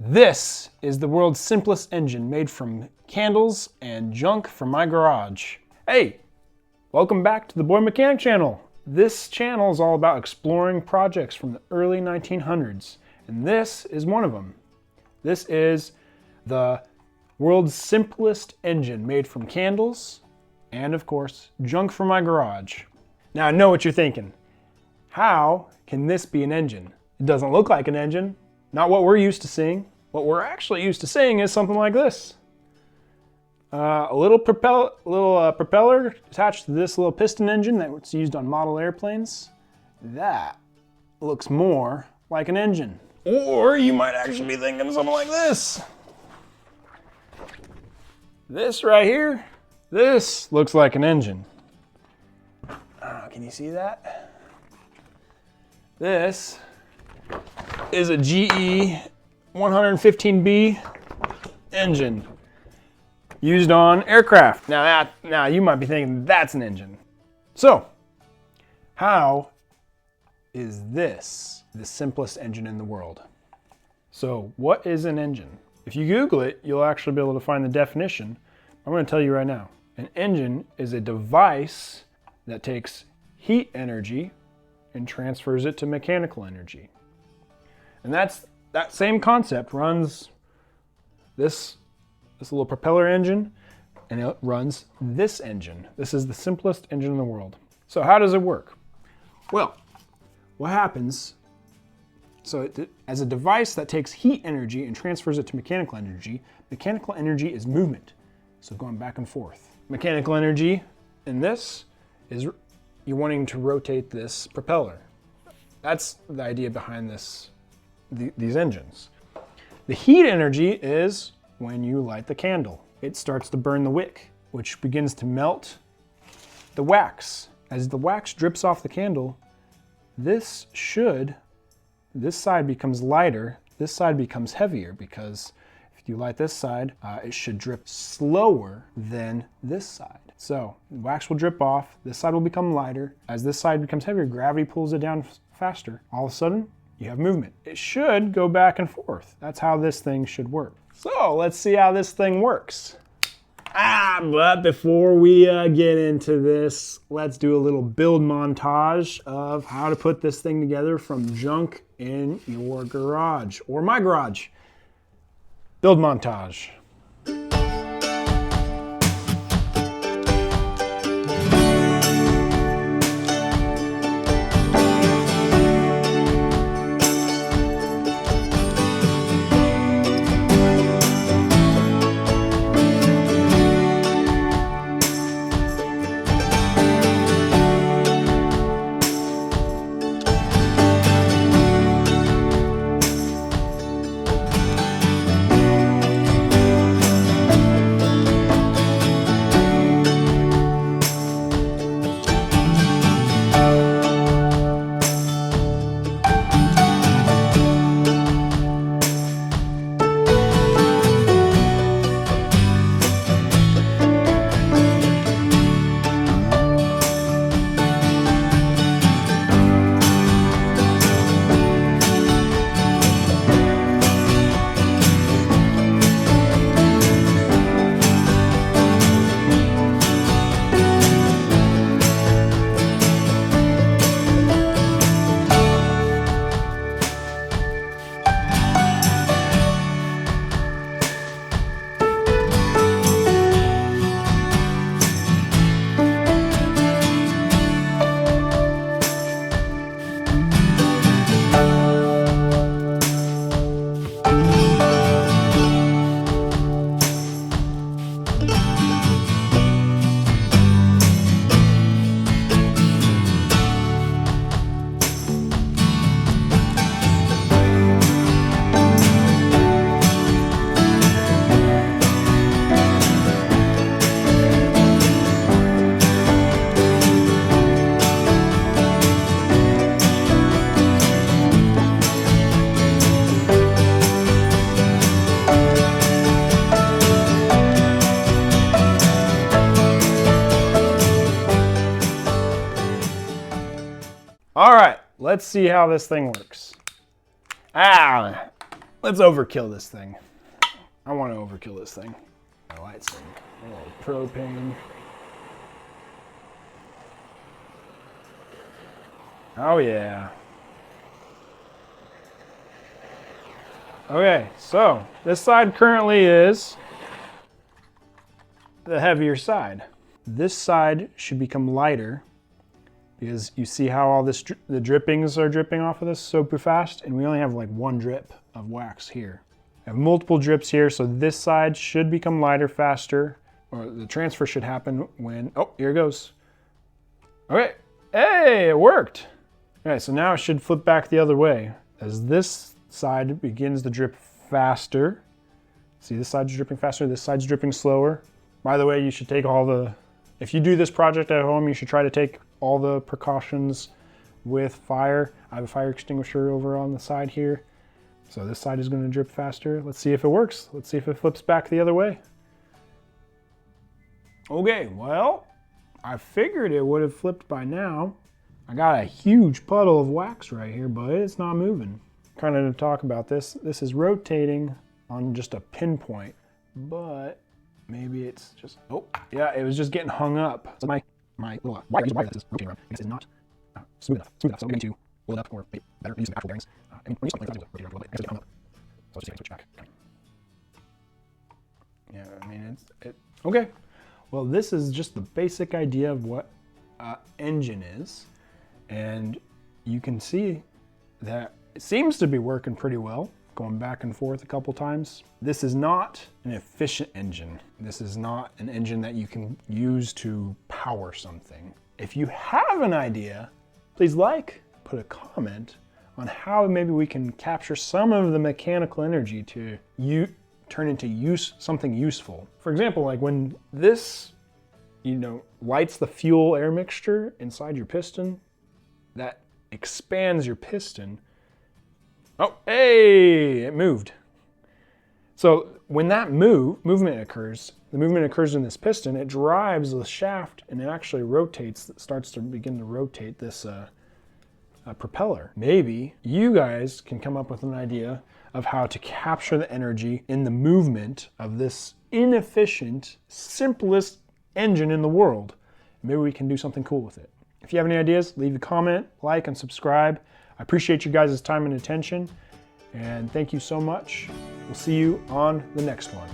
This is the world's simplest engine made from candles and junk from my garage. Hey, welcome back to the Boy Mechanic channel. This channel is all about exploring projects from the early 1900s, and this is one of them. This is the world's simplest engine made from candles and, of course, junk from my garage. Now I know what you're thinking. How can this be an engine? It doesn't look like an engine. Not what we're used to seeing. What we're actually used to seeing is something like this. A little propeller attached to this little piston engine that's used on model airplanes. That looks more like an engine. Or you might actually be thinking something like this. This right here, this looks like an engine. Can you see that? This is a GE 115B engine used on aircraft. Now you might be thinking that's an engine. So, how is this the simplest engine in the world? So, what is an engine? If you Google it, you'll actually be able to find the definition. I'm going to tell you right now. An engine is a device that takes heat energy and transfers it to mechanical energy. And that same concept runs this little propeller engine, and it runs this engine. This is the simplest engine in the world. So how does it work? Well, what happens, as a device that takes heat energy and transfers it to mechanical energy is movement. So going back and forth. Mechanical energy in this is you're wanting to rotate this propeller. That's the idea behind these engines. The heat energy is when you light the candle. It starts to burn the wick, which begins to melt the wax. As the wax drips off the candle, this side becomes lighter, this side becomes heavier, because if you light this side, it should drip slower than this side. So the wax will drip off, this side will become lighter. As this side becomes heavier, gravity pulls it down faster. All of a sudden, you have movement. It should go back and forth. That's how this thing should work. So let's see how this thing works. But before we get into this, let's do a little build montage of how to put this thing together from junk in your garage or my garage. Build montage. All right, let's see how this thing works. let's overkill this thing. I want to overkill this thing. I light some propane. Oh yeah. Okay, so this side currently is the heavier side. This side should become lighter because you see how all this the drippings are dripping off of this super fast, and we only have like one drip of wax here. I have multiple drips here, so this side should become lighter faster, or the transfer should happen when, oh, here it goes. Okay, hey, it worked. All right, so now it should flip back the other way as this side begins to drip faster. See, this side's dripping faster, this side's dripping slower. By the way, you should take if you do this project at home, you should try to take all the precautions with fire. I have a fire extinguisher over on the side here. So this side is going to drip faster. Let's see if it works. Let's see if it flips back the other way. Okay, well, I figured it would have flipped by now. I got a huge puddle of wax right here, but it's not moving. Kind of to talk about this, this is rotating on just a pinpoint, but maybe it's just, oh, yeah, it was just getting hung up. So my little wire that is rotating around, I guess is not smooth enough. So I'm going to pull it up, or maybe better, use some actual bearings. I mean, when you something like that, rotate around a little bit, I guess it's hung up. So I'll just switch back. Yeah, I mean, okay. Well, this is just the basic idea of what an engine is. And you can see that it seems to be working pretty well, going back and forth a couple times. This is not an efficient engine. This is not an engine that you can use to power something. If you have an idea, please put a comment on how maybe we can capture some of the mechanical energy to turn into something useful. For example, like when this, lights the fuel air mixture inside your piston, that expands your piston. Oh, hey, it moved. So when that movement occurs, the movement occurs in this piston, it drives the shaft and it actually rotates, starts to begin to rotate this propeller. Maybe you guys can come up with an idea of how to capture the energy in the movement of this inefficient, simplest engine in the world. Maybe we can do something cool with it. If you have any ideas, leave a comment, like, and subscribe. I appreciate you guys' time and attention, and thank you so much. We'll see you on the next one.